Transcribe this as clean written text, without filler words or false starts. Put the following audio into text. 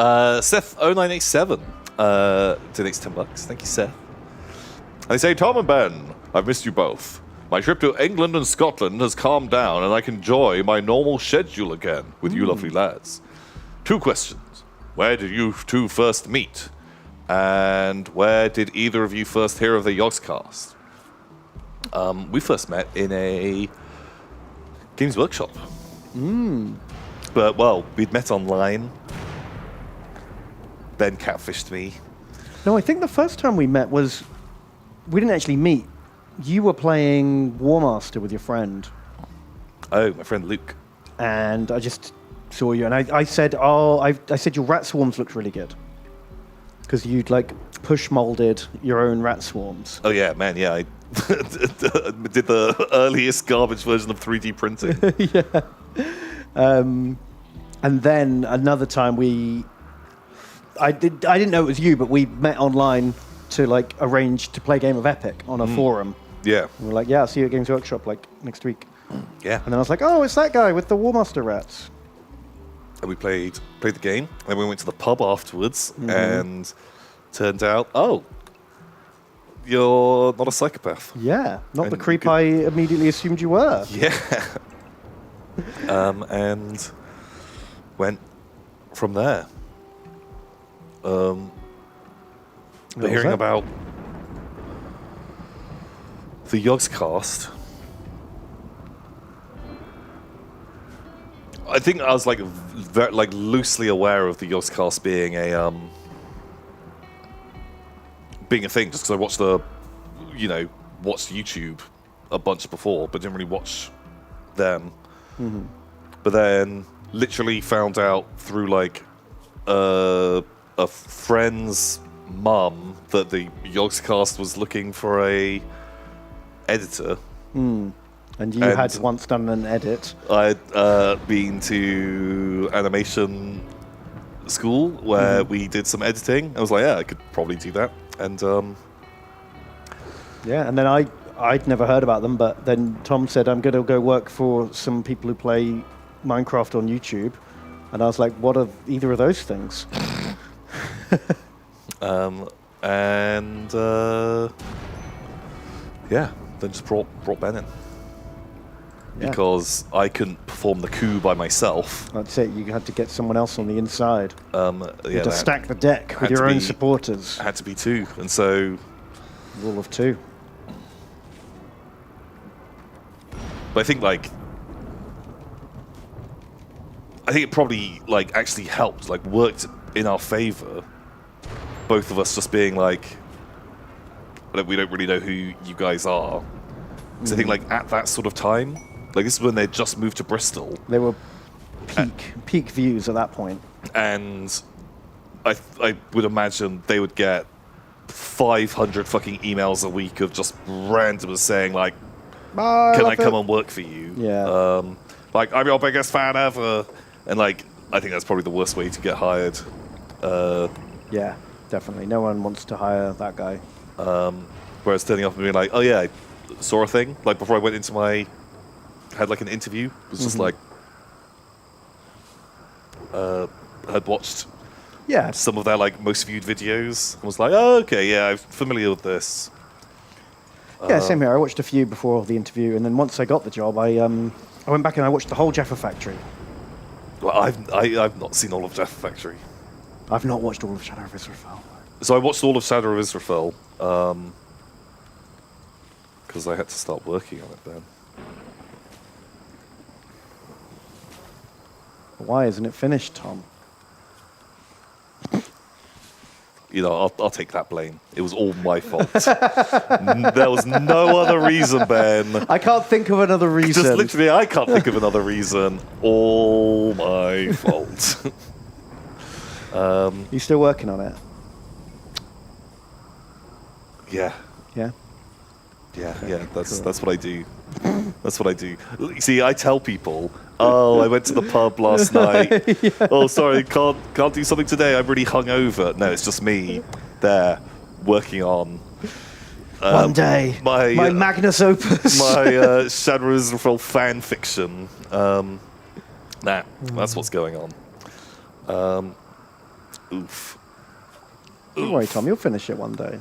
Seth0987 donates $10. Thank you, Seth. They say, Tom and Ben, I've missed you both. My trip to England and Scotland has calmed down, and I can enjoy my normal schedule again with you lovely lads. 2 questions. Where did you two first meet? And where did either of you first hear of the Yogscast? We first met in a Games Workshop. But, well, we'd met online. Ben catfished me. No, I think the first time we met was... We didn't actually meet. You were playing War Master with your friend. Oh, my friend Luke. And I just saw you, and I said, I said your rat swarms looked really good. Because you'd, like, push-molded your own rat swarms. Oh, yeah, man, yeah. I did the earliest garbage version of 3D printing. Yeah. And then another time I didn't know it was you, but we met online to, like, arrange to play a game of Epic on a forum. Yeah. And we're like, yeah, I'll see you at Games Workshop, like, next week. Yeah. And then I was like, oh, it's that guy with the War Master rats. And we played the game, and we went to the pub afterwards, and turned out, oh, you're not a psychopath. Yeah, not the creep I immediately assumed you were. Yeah. And went from there. But hearing about the Yogscast, I think I was like loosely aware of the Yogscast being a thing, just because I watched watched YouTube a bunch before, but didn't really watch them. But then literally found out through like a friend's mum that the Yogscast was looking for a editor. And you had once done an edit. I'd been to animation school where we did some editing. I was like, yeah, I could probably do that. And yeah, and then I'd never heard about them, but then Tom said, I'm going to go work for some people who play Minecraft on YouTube. And I was like, what are either of those things? Yeah, then just brought Ben in. Because I couldn't perform the coup by myself. That's it, you had to get someone else on the inside. You had to stack the deck with your own supporters. Had to be 2, and so... Rule of 2. But I think, like... I think it probably, like, actually helped, like, worked in our favor. Both of us just being like, we don't really know who you guys are. Because I think, like, at that sort of time, like, this is when they just moved to Bristol. They were peak views at that point. And I would imagine they would get 500 fucking emails a week of just randomers saying, like, can I come and work for you? Yeah. Like, I'm your biggest fan ever. And, like, I think that's probably the worst way to get hired. Yeah, definitely. No one wants to hire that guy. Whereas turning up and being like, oh yeah, I saw a thing. Like, before I went into had like an interview. It was just like, had watched some of their like most viewed videos. And was like, oh, okay, yeah, I'm familiar with this. Yeah, same here. I watched a few before the interview, and then once I got the job, I went back and I watched the whole Jaffa Factory. Well, I've not seen all of Jaffa Factory. I've not watched all of Shadow of Israphel. So I watched all of Shadow of Israphel, because I had to start working on it then. Why isn't it finished, Tom? You know, I'll take that blame. It was all my fault. There was no other reason, Ben. I can't think of another reason. Just literally, I can't think of another reason. All my fault. You still working on it? Yeah. Yeah? Yeah, Okay, yeah, that's cool. what I do. That's what I do. You see, I tell people, oh, I went to the pub last night. Yeah. Oh, sorry, can't do something today. I'm really hungover. No, it's just me there working on one day my Magnus Opus, my Shadow of Israphel fan fiction. That's what's going on. Oof. Don't worry, Tom. You'll finish it one day.